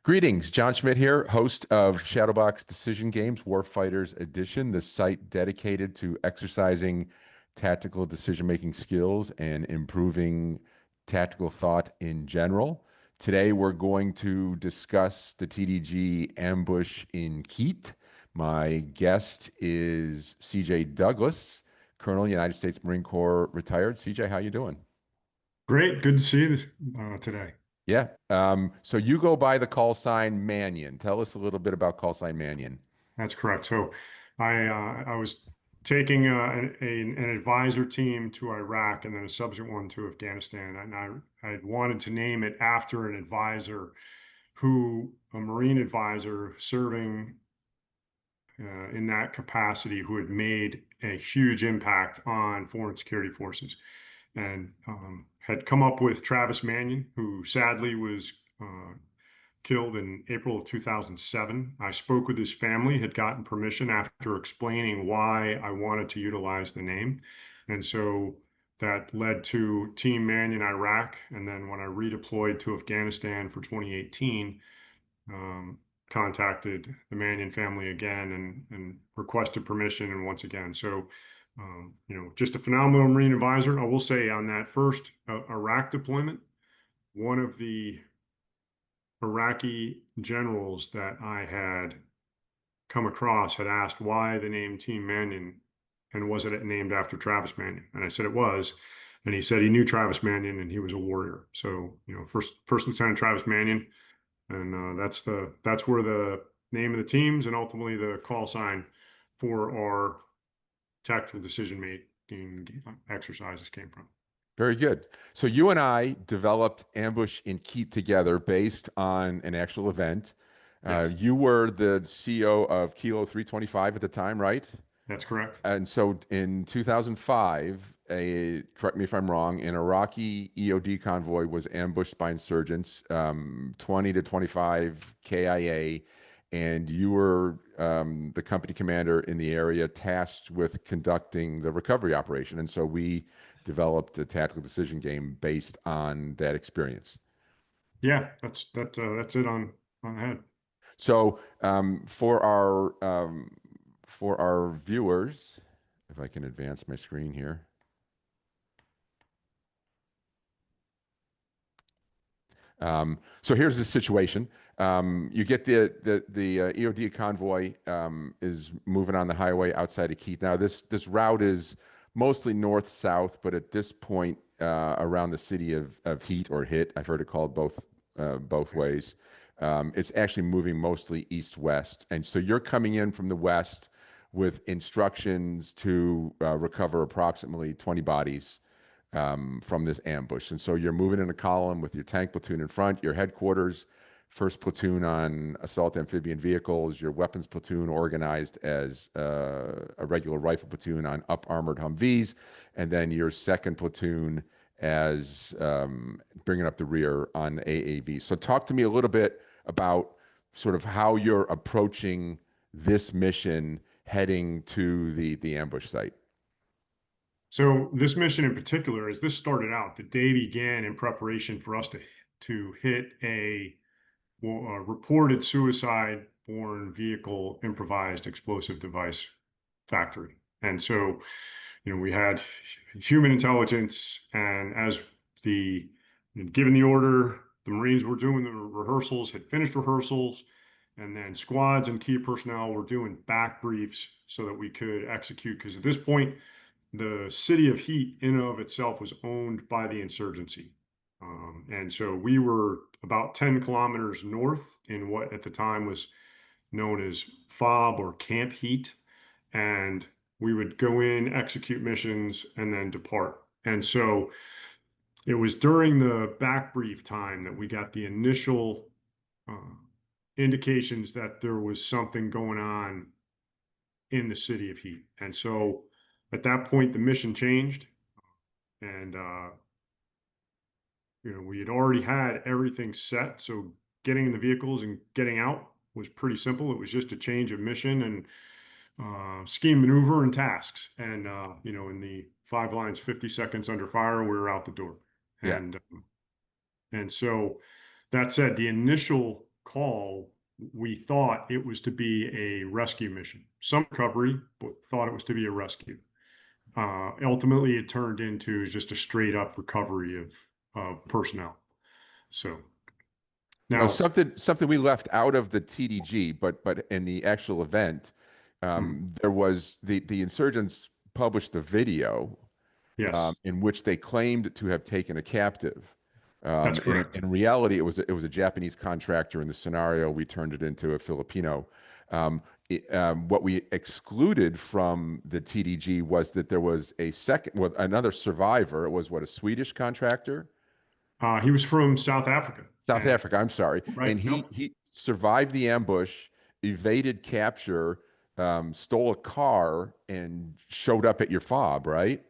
Greetings, John Schmidt here, host of Shadowbox Decision Games Warfighters Edition, the site dedicated to exercising tactical decision-making skills and improving tactical thought in general. Today, we're going to discuss the TDG ambush in Qeet. My guest is CJ Douglas, Colonel, United States Marine Corps, retired. CJ, how you doing? Great. Good to see you today. Yeah. So you go by the call sign Mannion. Tell us a little bit about call sign Mannion. That's correct. So I was taking an advisor team to Iraq and then a subsequent one to Afghanistan. And I wanted to name it after an advisor a Marine advisor serving in that capacity who had made a huge impact on foreign security forces and had come up with Travis Mannion, who sadly was killed in April of 2007. I spoke with his family, had gotten permission after explaining why I wanted to utilize the name. And so that led to Team Mannion Iraq. And then when I redeployed to Afghanistan for 2018, contacted the Mannion family again and requested permission. And once again, so just a phenomenal Marine advisor. I will say on that first Iraq deployment, one of the Iraqi generals that I had come across had asked why the name Team Mannion and was it named after Travis Mannion? And I said it was. And he said he knew Travis Mannion and he was a warrior. So, First Lieutenant Travis Mannion, and that's where the name of the teams and ultimately the call sign for our tactical decision making exercises came from. Very good. So you and I developed Ambush in Qeet together based on an actual event. Yes, You were the CEO of Kilo 325 at the time, right? that's correct. And so in 2005, correct me if I'm wrong, an Iraqi EOD convoy was ambushed by insurgents, 20 to 25 KIA, and you were the company commander in the area tasked with conducting the recovery operation. And so we developed a tactical decision game based on that experience. Yeah, that's it on the head. So for our viewers, if I can advance my screen here. So here's the situation. You get the EOD convoy is moving on the highway outside of Keith. Now this route is mostly north south, but at this point around the city of Heat or Hit, I've heard it called both ways. It's actually moving mostly east west, and so you're coming in from the west with instructions to recover approximately 20 bodies from this ambush. And so you're moving in a column with your tank platoon in front, your headquarters, first platoon on assault amphibian vehicles, your weapons platoon organized as a regular rifle platoon on up armored Humvees, and then your second platoon as bringing up the rear on AAV. So talk to me a little bit about sort of how you're approaching this mission heading to the ambush site. So this mission in particular, as this started out, the day began in preparation for us to hit a reported suicide-borne vehicle improvised explosive device factory. And so, we had human intelligence, and as given the order, the Marines were doing the rehearsals, had finished rehearsals, and then squads and key personnel were doing back briefs so that we could execute. Because at this point, the city of Heat in and of itself was owned by the insurgency. And so we were about 10 kilometers north in what at the time was known as FOB or Camp Heat. And we would go in, execute missions, and then depart. And so it was during the back brief time that we got the initial uh, indications that there was something going on in the city of Heat. And so at that point, the mission changed. And we had already had everything set. So getting in the vehicles and getting out was pretty simple. It was just a change of mission and scheme maneuver and tasks. And, in the 5 lines, 50 seconds under fire, we were out the door. Yeah. And so that said, the initial call, we thought it was to be a rescue mission. Some recovery, but thought it was to be a rescue. Ultimately, it turned into just a straight up recovery of personnel. So Now, now, something we left out of the TDG, but in the actual event, hmm, there was the insurgents published a video yes, in which they claimed to have taken a captive. that's In correct. reality, it was a Japanese contractor. In the scenario, we turned it into a Filipino. What we excluded from the TDG was that there was a second, well, another survivor. It was what, a Swedish contractor? He was from South Africa, South and Africa, I'm sorry. right, And nope, he survived the ambush, evaded capture, stole a car, and showed up at your fob, right?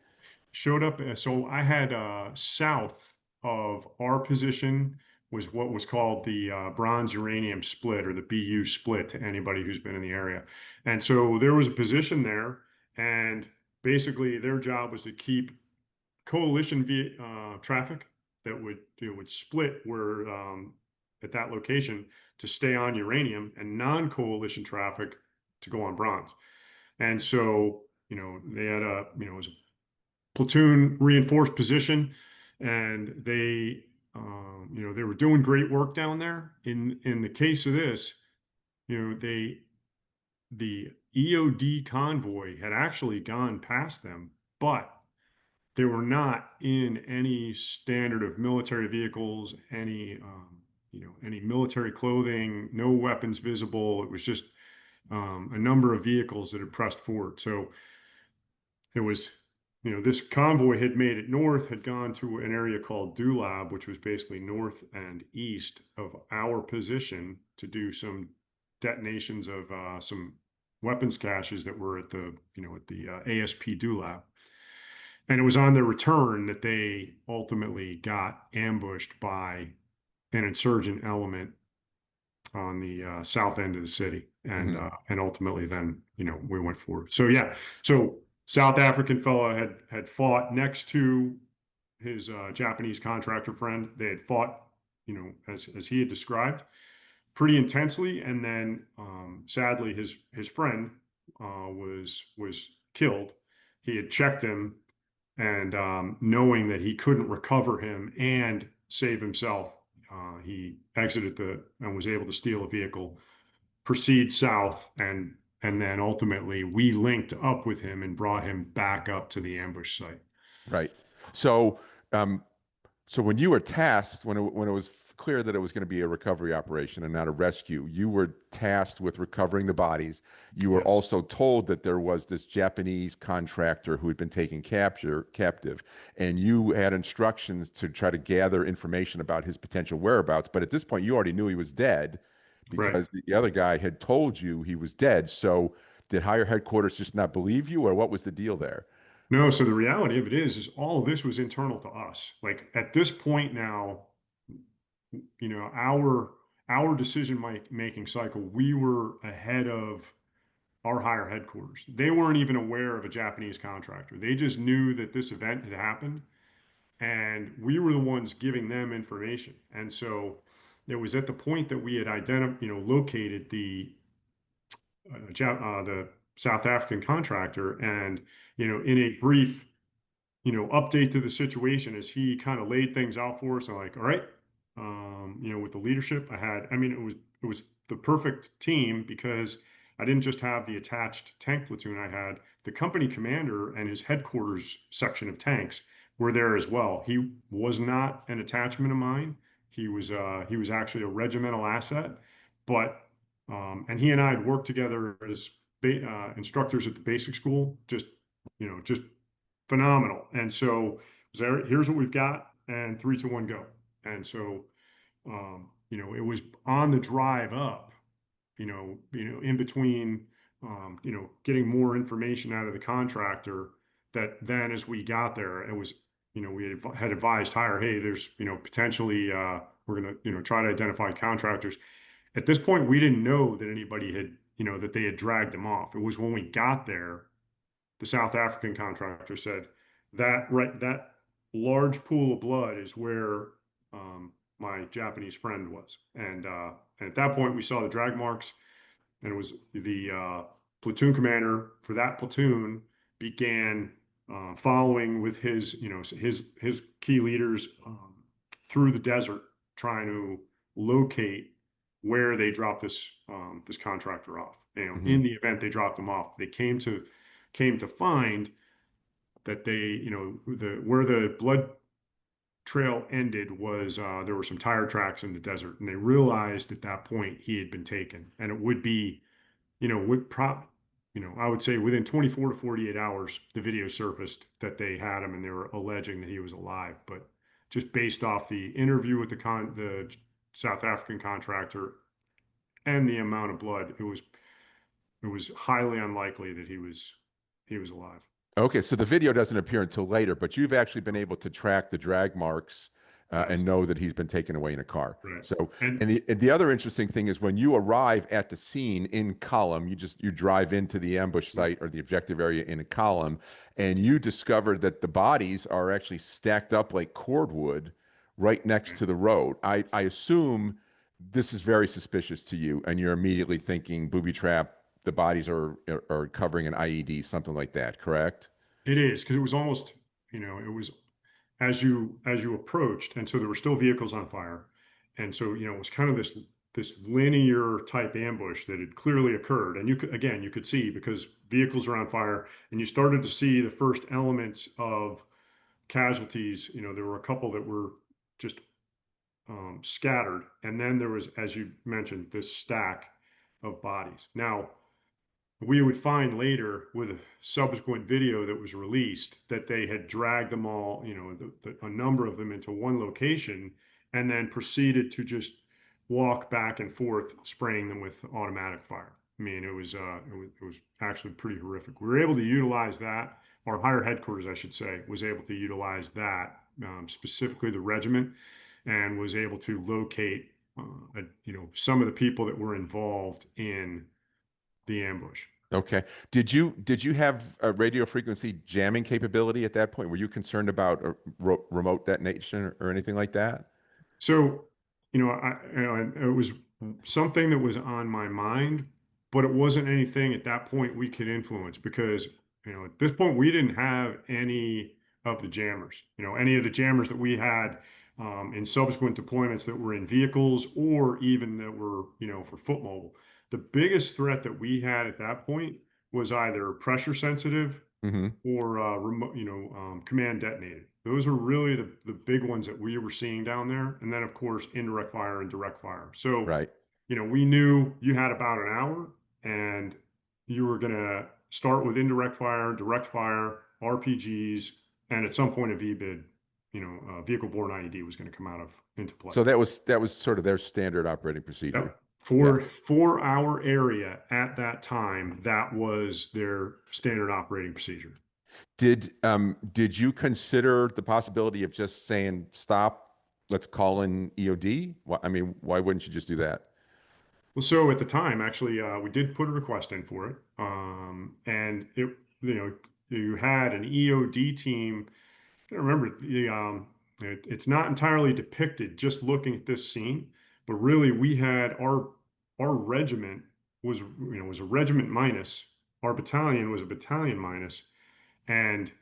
showed up. So I had south of our position was what was called the bronze uranium split or the BU split to anybody who's been in the area. And so there was a position there, and basically their job was to keep coalition traffic that would split where at that location to stay on uranium and non-coalition traffic to go on bronze. And so, they had it was a platoon reinforced position, and they were doing great work down there. In the case of this, the EOD convoy had actually gone past them, but they were not in any standard of military vehicles, any military clothing, no weapons visible. It was just a number of vehicles that had pressed forward. So it was, this convoy had made it north, had gone to an area called Dulab, which was basically north and east of our position to do some detonations of some weapons caches that were at the ASP Dulab. And it was on their return that they ultimately got ambushed by an insurgent element on the south end of the city, and Mhm. ultimately then we went forward. So yeah, so South African fellow had fought next to his Japanese contractor friend. They had fought, as he had described, pretty intensely, and then sadly his friend was killed. He had checked him, and knowing that he couldn't recover him and save himself, he exited and was able to steal a vehicle, proceed south, and then ultimately we linked up with him and brought him back up to the ambush site. Right. So, um, so when you were tasked, when it was clear that it was going to be a recovery operation and not a rescue, you were tasked with recovering the bodies. You were Yes, also told that there was this Japanese contractor who had been taken captive, and you had instructions to try to gather information about his potential whereabouts. But at this point, you already knew he was dead right. because the other guy had told you he was dead. So, did higher headquarters just not believe you, or what was the deal there? No, so the reality of it is all of this was internal to us. Like at this point now, our decision making cycle, we were ahead of our higher headquarters. They weren't even aware of a Japanese contractor. They just knew that this event had happened, and we were the ones giving them information. And so it was at the point that we had located the South African contractor, and in a brief update to the situation as he kind of laid things out for us. I'm like, all right, with the leadership I mean, it was the perfect team because I didn't just have the attached tank platoon. I had the company commander and his headquarters section of tanks were there as well. He was not an attachment of mine. He was actually a regimental asset, but and he and I had worked together as instructors at the basic school, just phenomenal. And so here's what we've got, and 3, 2, 1, go. And so, it was on the drive up, in between, getting more information out of the contractor. That then, as we got there, it was, we had advised hire, hey, there's, potentially, we're gonna, try to identify contractors. At this point, we didn't know that anybody had, that they had dragged them off. It was when we got there the South African contractor said that large pool of blood is where my Japanese friend was. And at that point, we saw the drag marks, and it was the platoon commander for that platoon began following with his, his key leaders through the desert, trying to locate where they dropped this contractor off. Hmm. In the event they dropped him off, they came to find that they, the where the blood trail ended was there were some tire tracks in the desert, and they realized at that point he had been taken, and it would be, would prop, I would say within 24 to 48 hours, the video surfaced that they had him, and they were alleging that he was alive. But just based off the interview with the South African contractor and the amount of blood, it was highly unlikely that he was alive. Okay, so the video doesn't appear until later, but you've actually been able to track the drag marks and Yes, know that he's been taken away in a car. right. So, And and the other interesting thing is when you arrive at the scene in column, you drive into the ambush site or the objective area in a column, and you discover that the bodies are actually stacked up like cordwood right next to the road. I assume this is very suspicious to you, and you're immediately thinking booby trap. The bodies are covering an IED, something like that, correct? it is because it was almost, it was as you approached, and so there were still vehicles on fire, and so it was kind of this linear type ambush that had clearly occurred, and you could see because vehicles are on fire, and you started to see the first elements of casualties. There were a couple that were just scattered, and then there was, as you mentioned, this stack of bodies. Now, we would find later with a subsequent video that was released that they had dragged them all, a number of them into one location and then proceeded to just walk back and forth, spraying them with automatic fire. I mean, it was actually pretty horrific. We were able to utilize that. Our higher headquarters, I should say, was able to utilize that, specifically the regiment, and was able to locate, some of the people that were involved in the ambush. Okay. Did you have a radio frequency jamming capability at that point? Were you concerned about a remote detonation or anything like that? So, it was something that was on my mind, but it wasn't anything at that point we could influence because, at this point we didn't have any of the jammers, any of the jammers that we had in subsequent deployments that were in vehicles or even that were, for foot mobile. The biggest threat that we had at that point was either pressure sensitive Hmm. or remote, command detonated. Those are really the big ones that we were seeing down there. And then, of course, indirect fire and direct fire. So, Right. we knew you had about an hour and you were going to start with indirect fire, direct fire, RPGs, and at some point a VBID, vehicle borne IED was going to come out of into play. So that was sort of their standard operating procedure. Yep. Yeah. For our area at that time, that was their standard operating procedure. Did you consider the possibility of just saying stop, let's call in EOD? I mean, why wouldn't you just do that? Well, so at the time, actually, we did put a request in for it, and you had an EOD team. I remember it's not entirely depicted just looking at this scene, but really we had our regiment was a regiment minus, our battalion was a battalion minus, and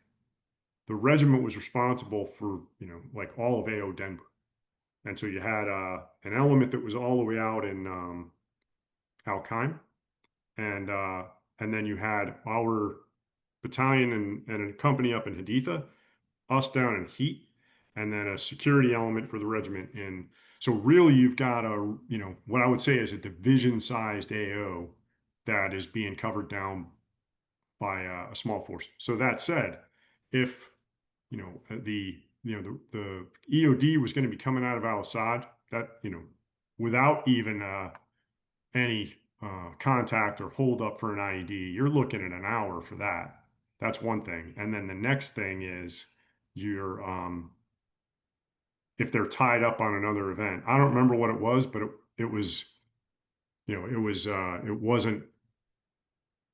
the regiment was responsible for like all of AO Denver, and so you had an element that was all the way out in Alkime, and uh, and then you had our battalion and a company up in Haditha, us down in Heat, and then a security element for the regiment in. So really, you've got what I would say is a division-sized AO that is being covered down by a small force. So that said, if the EOD was going to be coming out of Al Assad, that without even any contact or hold up for an IED, you're looking at an hour for that. That's one thing. And then the next thing is you're if they're tied up on another event. I don't remember what it was, but it was, it wasn't,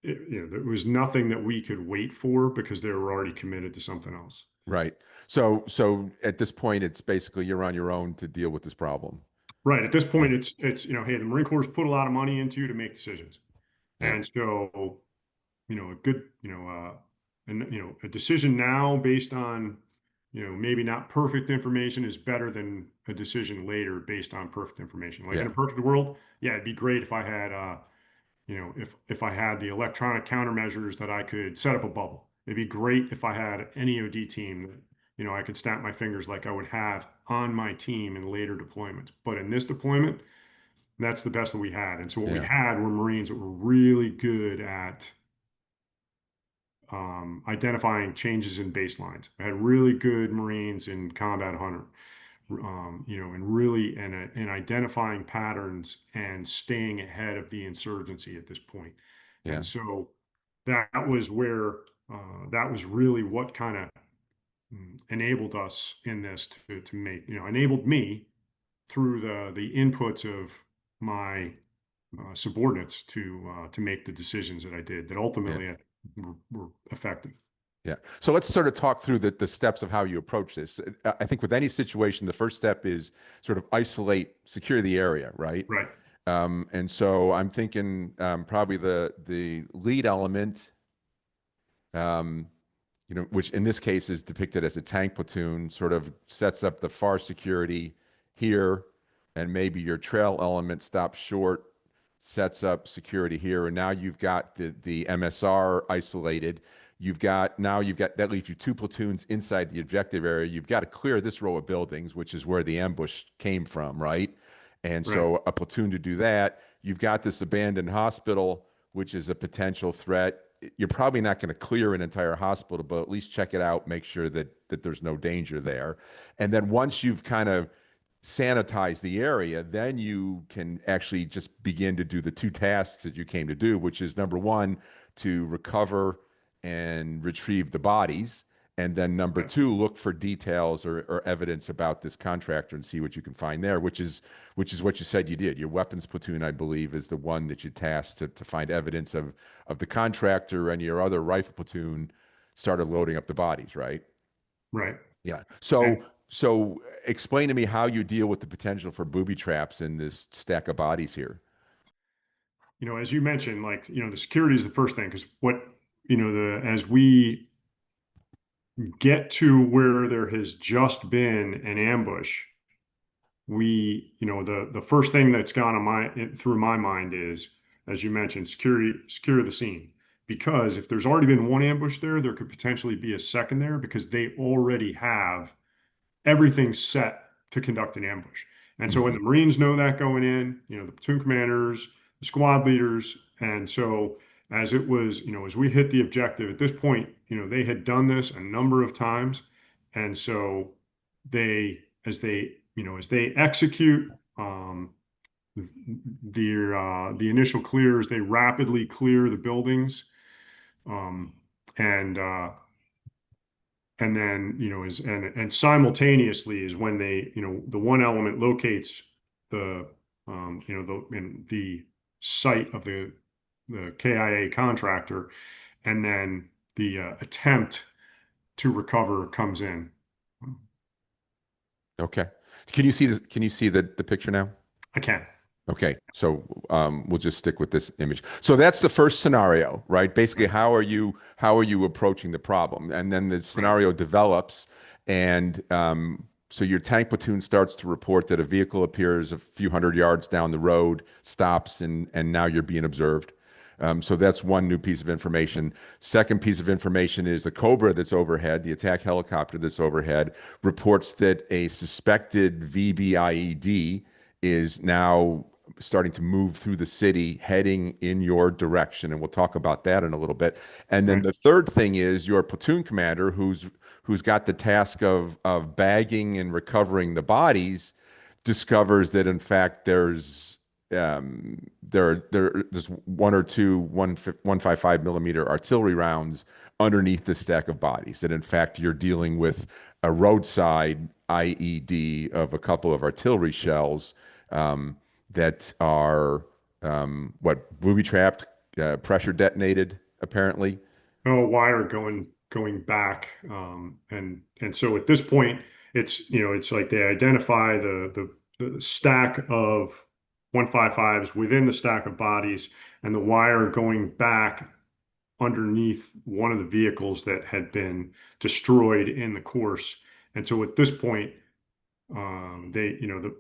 there was nothing that we could wait for because they were already committed to something else. Right. So at this point, it's basically you're on your own to deal with this problem. Right. At this Yeah. point, it's hey, the Marine Corps has put a lot of money into you to make decisions, Yeah. and so a good and a decision now based on maybe not perfect information is better than a decision later based on perfect information. Like in Yeah. a perfect world, yeah, it'd be great if I had if I had the electronic countermeasures that I could set up a bubble. It'd be great if I had an EOD team that, I could snap my fingers like I would have on my team in later deployments. But in this deployment, that's the best that we had. And so what we Yeah. had were Marines that were really good at identifying changes in baselines. I had really good Marines in Combat Hunter, and really and identifying patterns and staying ahead of the insurgency at this point. Yeah. And so that was where that was really what kind of enabled us in this to make, enabled me through the inputs of my subordinates to make the decisions that I did that Yeah. ultimately were effective. Yeah. So let's sort of talk through the steps of how you approach this. I think with any situation, the first step is sort of isolate, secure the area, right? Right, And so I'm thinking probably the lead element, um, which in this case is depicted as a tank platoon, sort of sets up the far security here, and maybe your trail element stops short, sets up security here, and now you've got the MSR isolated. You've got that leaves you two platoons inside the objective area. You've got to clear this row of buildings, which is where the ambush came from, right? And right, so a platoon to do that. You've got this abandoned hospital, which is a potential threat. You're probably not going to clear an entire hospital, but at least check it out, make sure that there's no danger there. And then once you've kind of sanitized the area, then you can actually just begin to do the two tasks that you came to do, which is number one, to recover and retrieve the bodies. And then number right, two, look for details or evidence about this contractor and see what you can find there, which is what you said you did. Your weapons platoon, I believe, is the one that you tasked to find evidence of the contractor, and your other rifle platoon started loading up the bodies, right? right. Yeah. And So explain to me how you deal with the potential for booby traps in this stack of bodies here. as you mentioned, like, the security is the first thing because what, the as we get to where there has just been an ambush, the first thing that's gone on through my mind is, as you mentioned, secure the scene. Because if there's already been one ambush there, there could potentially be a second there because they already have everything's set to conduct an ambush. And so when Hmm. the Marines know that going in, the platoon commanders, the squad leaders, and so as it was, as we hit the objective at this point, they had done this a number of times. And so as they execute the initial clears, they rapidly clear the buildings. Um, and and then is and simultaneously is when they the one element locates the the site of the KIA contractor, and then the attempt to recover comes in. Okay. Can you see the picture now? I can. Okay, so we'll just stick with this image. So that's the first scenario, right? Basically, Right, how are you approaching the problem? And then the right, scenario develops, and so your tank platoon starts to report that a vehicle appears a few hundred yards down the road, stops, and now you're being observed. So that's one new piece of information. Second piece of information is the Cobra that's overhead, the attack helicopter that's overhead, reports that a suspected VBIED is now starting to move through the city, heading in your direction, and we'll talk about that in a little bit. And then right. the third thing is your platoon commander, who's got the task of bagging and recovering the bodies, discovers that in fact there's one or two 155 millimeter artillery rounds underneath the stack of bodies. That in fact you're dealing with a roadside IED of a couple of artillery shells that are what booby trapped, pressure detonated apparently. Oh, wire going. going back. And so at this point, it's like they identify the stack of 155s within the stack of bodies and the wire going back underneath one of the vehicles that had been destroyed in the course. And so at this point, the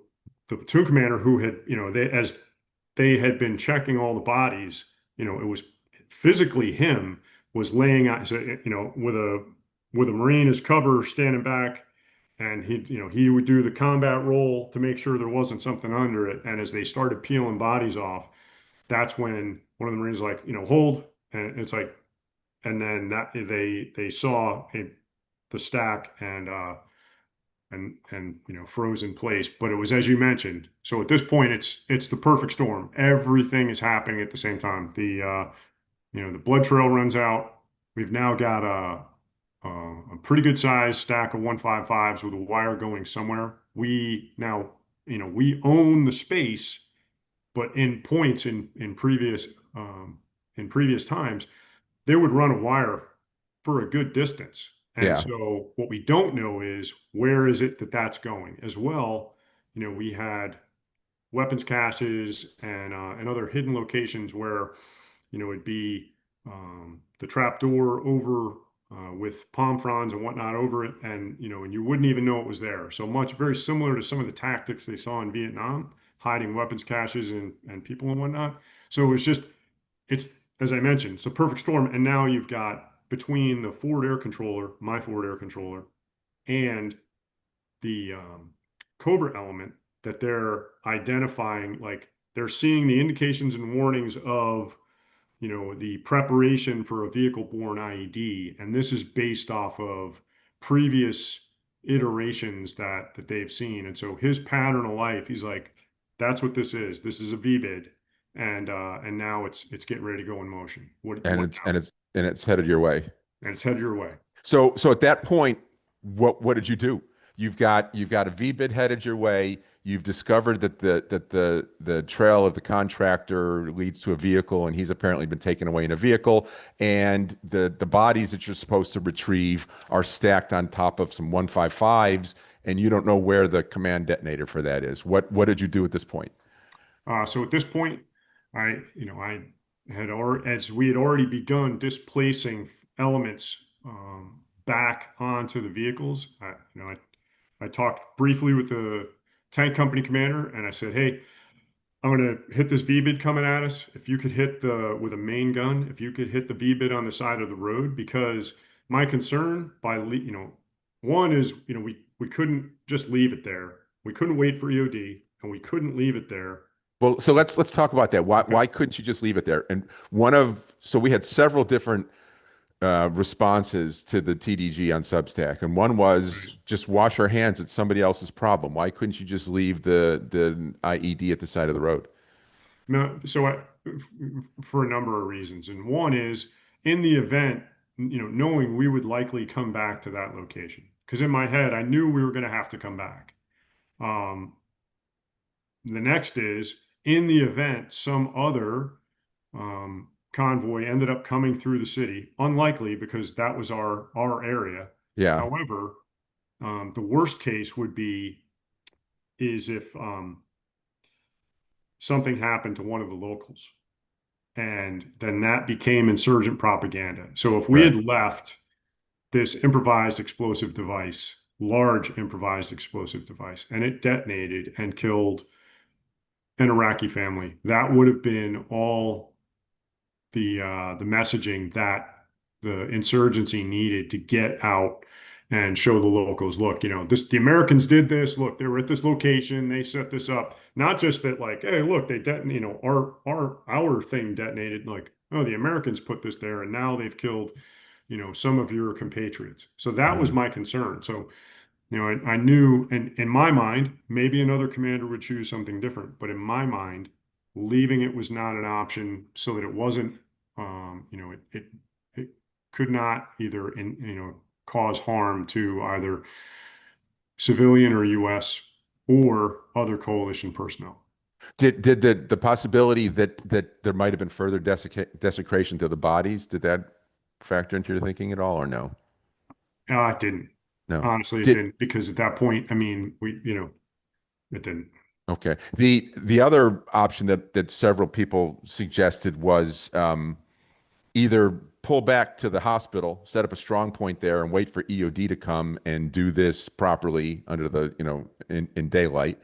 platoon commander who had, as they had been checking all the bodies, it was physically him was laying out, so, with a Marine as cover standing back, and he would do the combat roll to make sure there wasn't something under it. And as they started peeling bodies off, that's when one of the Marines was like, hold, and it's like, and then that they saw the stack and froze in place. But it was as you mentioned. So at this point, it's the perfect storm. Everything is happening at the same time. The blood trail runs out. We've now got a pretty good size stack of 155s with a wire going somewhere. We now, we own the space, but in points in previous times, they would run a wire for a good distance. And Yeah. so what we don't know is where is it that that's going as well. We had weapons caches and other hidden locations where it'd be the trap door over with palm fronds and whatnot over it, and you wouldn't even know it was there. So much very similar to some of the tactics they saw in Vietnam, hiding weapons caches and people and whatnot. So it's as I mentioned, it's a perfect storm. And now you've got between the forward air controller, my forward air controller, and the Cobra element that they're identifying, like they're seeing the indications and warnings of, the preparation for a vehicle-borne IED, and this is based off of previous iterations that they've seen. And so his pattern of life, he's like, that's what this is. This is a VBID, and now it's getting ready to go in motion. And What it's now? and it's headed your way. And it's headed your way. So at that point, what did you do? You've got a V bid headed your way. You've discovered that the trail of the contractor leads to a vehicle, and he's apparently been taken away in a vehicle. And the bodies that you're supposed to retrieve are stacked on top of some 155s, and you don't know where the command detonator for that is. What did you do at this point? So at this point, I had already, as we had already begun displacing elements back onto the vehicles. I talked briefly with the tank company commander, and I said, "Hey, I'm going to hit this V-bid coming at us. If you could hit with a main gun, if you could hit the V-bid on the side of the road, because my concern one is, we couldn't just leave it there. We couldn't wait for EOD, and we couldn't leave it there. Well, so let's talk about that. Why Okay. why couldn't you just leave it there? And so we had several different responses to the TDG on Substack, and one Right. was just wash our hands. It's somebody else's problem. Why couldn't you just leave the IED at the side of the road? No, for a number of reasons. And one is in the event, knowing we would likely come back to that location. Because in my head, I knew we were going to have to come back. Um, the next is in the event some other convoy ended up coming through the city, unlikely because that was our area. Yeah. However, the worst case would be is if something happened to one of the locals. And then that became insurgent propaganda. So if we Right. had left this improvised explosive device, large improvised explosive device, and it detonated and killed an Iraqi family, that would have been all the messaging that the insurgency needed to get out and show the locals, look, the Americans did this. Look, they were at this location. They set this up. Not just that, like, hey, look, they detonated, our thing detonated. Like, oh, the Americans put this there, and now they've killed, some of your compatriots. So that was Mhm. my concern. So, I knew, and in my mind, maybe another commander would choose something different, but in my mind, leaving it was not an option, so that it wasn't, it could not either cause harm to either civilian or U.S. or other coalition personnel. Did the possibility that there might have been further desecration to the bodies, did that factor into your thinking at all, or no? It didn't. No. Honestly, it Did didn't because at that point, I mean, it didn't. Okay. The other option that several people suggested was either pull back to the hospital, set up a strong point there, and wait for EOD to come and do this properly under the, in daylight,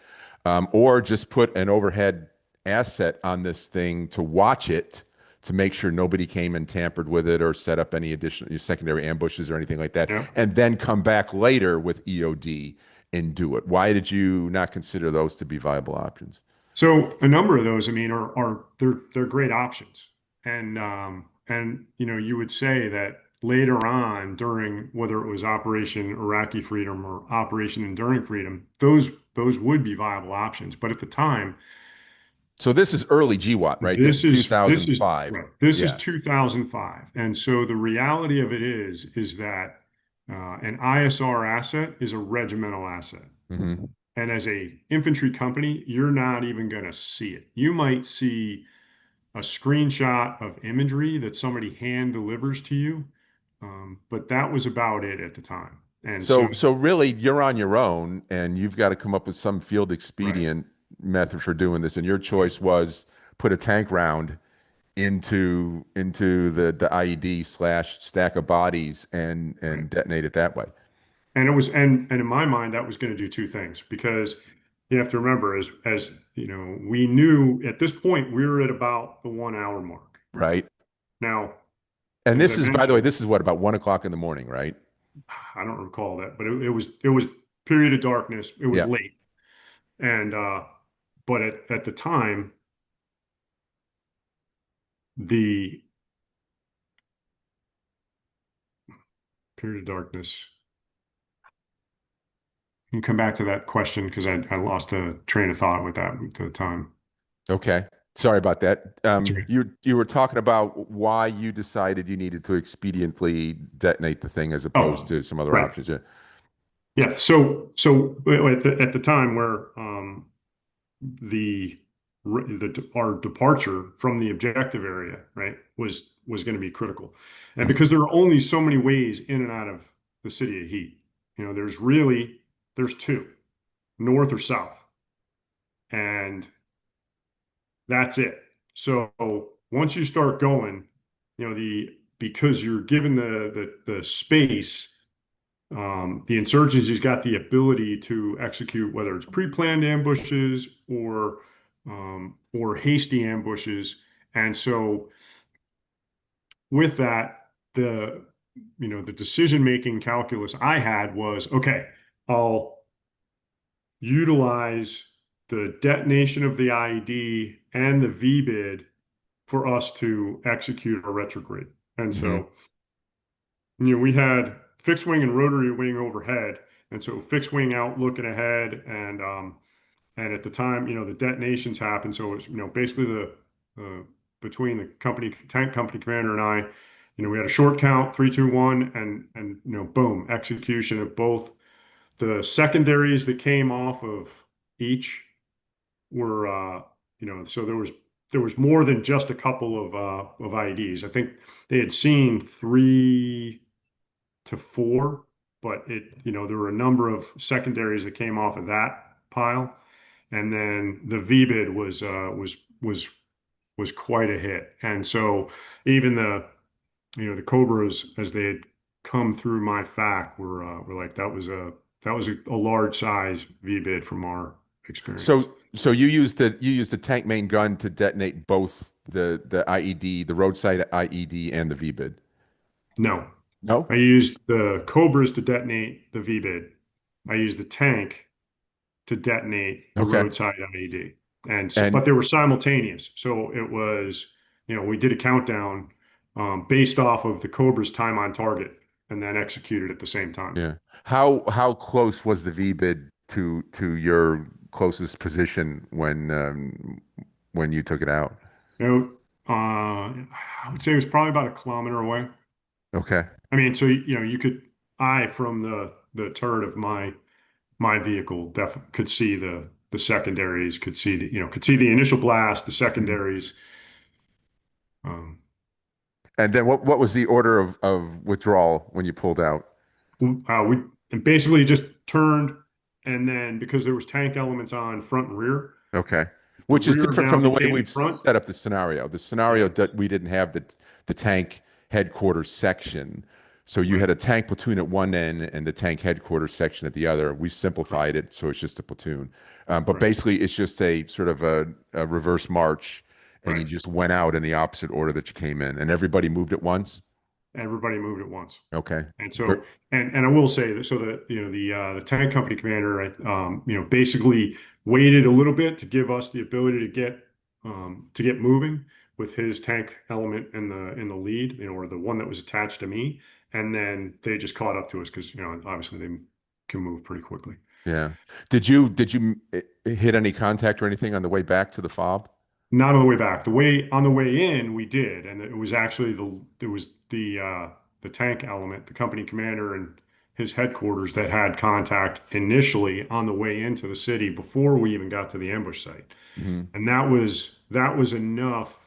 or just put an overhead asset on this thing to watch it to make sure nobody came and tampered with it or set up any additional secondary ambushes or anything like that, Yeah. and then come back later with EOD and do it. Why did you not consider those to be viable options? So a number of those, I mean, are they're great options. And you would say that later on during whether it was Operation Iraqi Freedom or Operation Enduring Freedom, those would be viable options. But at the time, So this is early GWAT, right? This is this is 2005. right. This is Yeah. 2005. And so the reality of it is that an ISR asset is a regimental asset. Hmm. And as a infantry company, you're not even going to see it. You might see a screenshot of imagery that somebody hand delivers to you, but that was about it at the time. And so, So really, you're on your own, and you've got to come up with some field right, expedient method for doing this. And your right, choice was put a tank round into the IED slash stack of bodies right. and detonate it that way. And it was, and in my mind, that was going to do two things because you have to remember, we knew at this point we were at about the 1 hour mark. Right. Now, And as I this is, by the way, mentioned, this is what, about 1 o'clock in the morning, right? I don't recall that, but it was period of darkness. It was Yeah. late. And but at the time, the period of darkness. You can come back to that question because I lost a train of thought with that at the time. Okay. Sorry about that. That's okay. You were talking about why you decided you needed to expediently detonate the thing as opposed Oh, to some other right. options. Yeah. Yeah. So at the time where the our departure from the objective area, right, was going to be critical, and Mhm. because there are only so many ways in and out of the city of Heat, there's two, north or south, and that's it. So once you start going, because you're given the space, the insurgency's got the ability to execute whether it's pre-planned ambushes or hasty ambushes. And so with that, the decision-making calculus I had was, okay, I'll utilize the detonation of the IED and the VBID for us to execute our retrograde. And Hmm. so, we had fixed wing and rotary wing overhead. And so fixed wing out looking ahead and at the time, the detonations happened. So it was, basically uh, between the tank company commander and I, we had a short count, 3, 2, 1, and boom, execution of both the secondaries that came off of each were so there was more than just a couple of IEDs. I think they had seen 3 to 4, but there were a number of secondaries that came off of that pile, and then the VBID was quite a hit. And so even the Cobras as they had come through my FAC were like that was a large size VBID from our experience. So you used the tank main gun to detonate both the IED, the roadside IED, and the VBID. No, I No? used the Cobras to detonate the VBID. I used the tank to detonate the Okay. roadside IED. And so, And but they were simultaneous. So it was, we did a countdown based off of the Cobra's time on target and then executed at the same time. yeah, how close was the VBID to your closest position when you took it out? You know, I would say it was probably about a kilometer away. Okay. I mean, so I from the turret of my vehicle definitely could see the secondaries, could see the initial blast, the Mhm. secondaries. Um, And then what was the order of withdrawal when you pulled out? We and basically just turned, and then because there was tank elements on front and rear, Okay. the Which is rear different now from the way became we've the front. set up the scenario. The scenario Yeah, that we didn't have the tank headquarters section. So you right, had a tank platoon at one end and the tank headquarters section at the other. We right, simplified it, so it's just a platoon. But right, basically, it's just a sort of a reverse march, and you right. just went out in the opposite order that you came in, and everybody moved at once. Everybody moved at once. Okay. And Ver- so, and I will say that so that the tank company commander, basically waited a little bit to give us the ability to get moving with his tank element in the lead, or the one that was attached to me, and then they just caught up to us because obviously they can move pretty quickly. yeah. Did you hit any contact or anything on the way back to the fob? Not on the way back. On the way in, we did, and it was actually the tank element, the company commander and his headquarters that had contact initially on the way into the city before we even got to the ambush site. Hmm. And that was enough.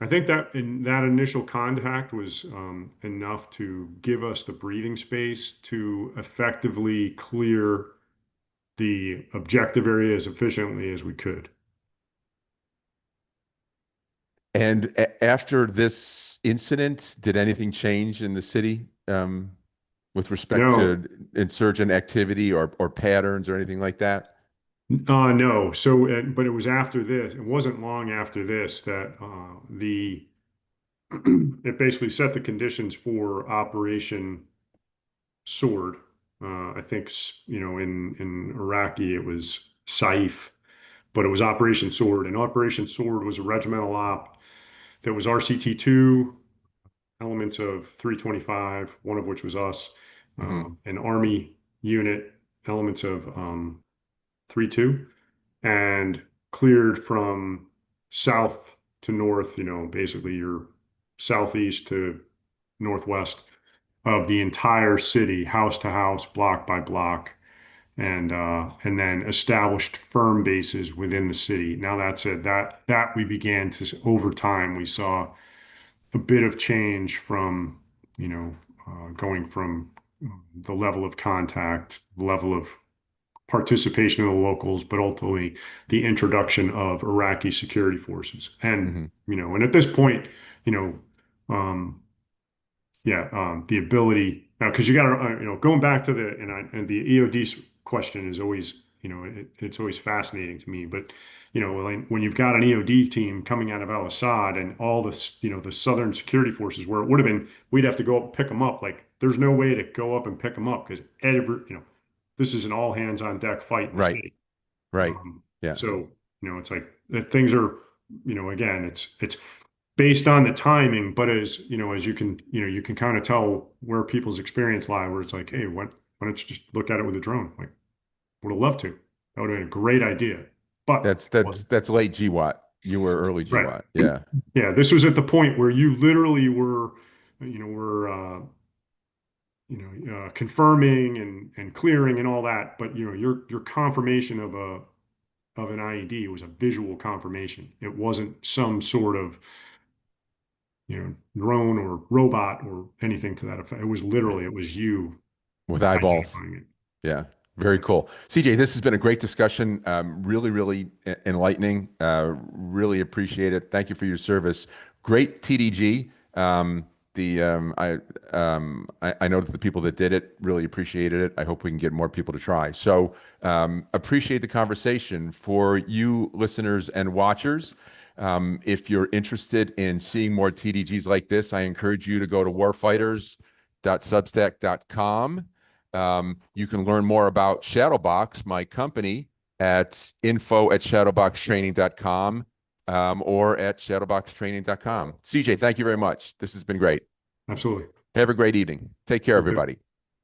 I think that initial contact was enough to give us the breathing space to effectively clear the objective area as efficiently as we could. And after this incident, did anything change in the city with respect No, to insurgent activity or patterns or anything like that? no. So, but it was after this. It wasn't long after this that the it basically set the conditions for Operation Sword. I think in Iraqi it was Saif, but it was Operation Sword, and Operation Sword was a regimental op that was RCT-2, elements of 325, one of which was us, Hmm. an Army unit, elements of 3-2, and cleared from south to north, basically your southeast to northwest of the entire city, house to house, block by block, and then established firm bases within the city. Now that said, that we began to over time we saw a bit of change from going from the level of contact, level of participation of the locals, but ultimately the introduction of Iraqi security forces. Hmm. And at this point, you know, um, yeah, the ability now, because you got to, going back to and the EOD question is always, it's always fascinating to me. But, like when you've got an EOD team coming out of Al-Assad and all the Southern security forces, where it would have been, we'd have to go up and pick them up. Like there's no way to go up and pick them up because this is an all hands on deck fight in the Right, city. right. Um, Yeah. so, it's like things are, again, it's based on the timing, but as you can kind of tell where people's experience lie, where it's like, hey, why don't you just look at it with a drone? Like, would have loved to. That would have been a great idea, but That's well, that's that's late GWAT. You were early right. GWAT. Yeah. Yeah, this was at the point where you literally were confirming and clearing and all that, but your confirmation of an IED was a visual confirmation. It wasn't some sort of drone or robot or anything to that effect. It was Right. literally, it was you With eyeballs. identifying it. Yeah, very cool. CJ, this has been a great discussion. Really, really enlightening. Really appreciate it. Thank you for your service. Great TDG. The I know that the people that did it really appreciated it. I hope we can get more people to try. So appreciate the conversation. For you listeners and watchers, if you're interested in seeing more TDGs like this, I encourage you to go to warfighters.substack.com. You can learn more about Shadowbox, my company, at info@shadowboxtraining.com or at shadowboxtraining.com. CJ, thank you very much. This has been great. Absolutely. Have a great evening. Take care, You too. everybody.